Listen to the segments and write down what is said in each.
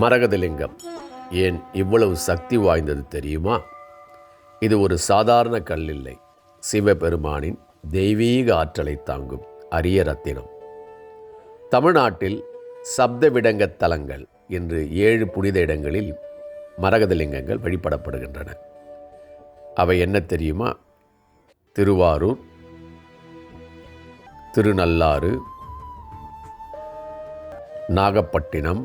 மரகதலிங்கம் ஏன் இவ்வளவு சக்தி வாய்ந்தது தெரியுமா? இது ஒரு சாதாரண கல்லில்லை. சிவபெருமானின் தெய்வீக ஆற்றலை தாங்கும் அரிய ரத்தினம். தமிழ்நாட்டில் சப்தவிடங்க தலங்கள் என்று 7 புனித இடங்களில் மரகதலிங்கங்கள் வழிபடப்படுகின்றன. அவை என்ன தெரியுமா? திருவாரூர், திருநள்ளாறு, நாகப்பட்டினம்,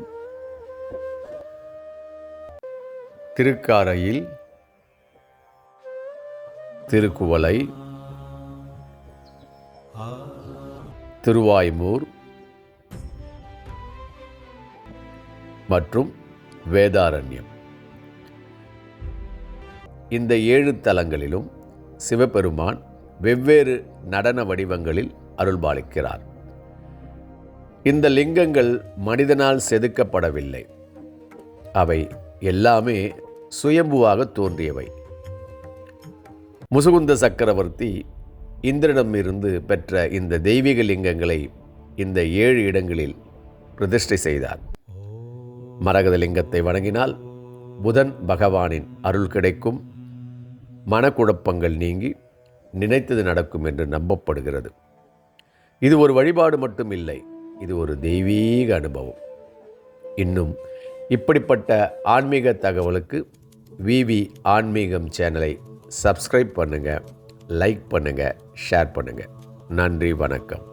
திருக்காரையில், திருக்குவளை, திருவாய்மூர் மற்றும் வேதாரண்யம். இந்த 7 தலங்களிலும் சிவபெருமான் வெவ்வேறு நடன வடிவங்களில் அருள்பாலிக்கிறார். இந்த லிங்கங்கள் மனிதனால் செதுக்கப்படவில்லை. அவை எல்லாமே சுயம்புவாக தோன்றியவை. முசுகுந்த சக்கரவர்த்தி இந்திரனிடமிருந்து பெற்ற இந்த தெய்வீக லிங்கங்களை இந்த 7 இடங்களில் பிரதிஷ்டை செய்தார். மரகதலிங்கத்தை வணங்கினால் புதன் பகவானின் அருள் கிடைக்கும், மனக்குழப்பங்கள் நீங்கி நினைத்தது நடக்கும் என்று நம்பப்படுகிறது. இது ஒரு வழிபாடு மட்டும் இல்லை, இது ஒரு தெய்வீக அனுபவம். இன்னும் இப்படிப்பட்ட ஆன்மீக தகவலுக்கு விவி ஆன்மீகம் சேனலை சப்ஸ்கிரைப் பண்ணுங்கள், லைக் பண்ணுங்கள், ஷேர் பண்ணுங்கள். நன்றி, வணக்கம்.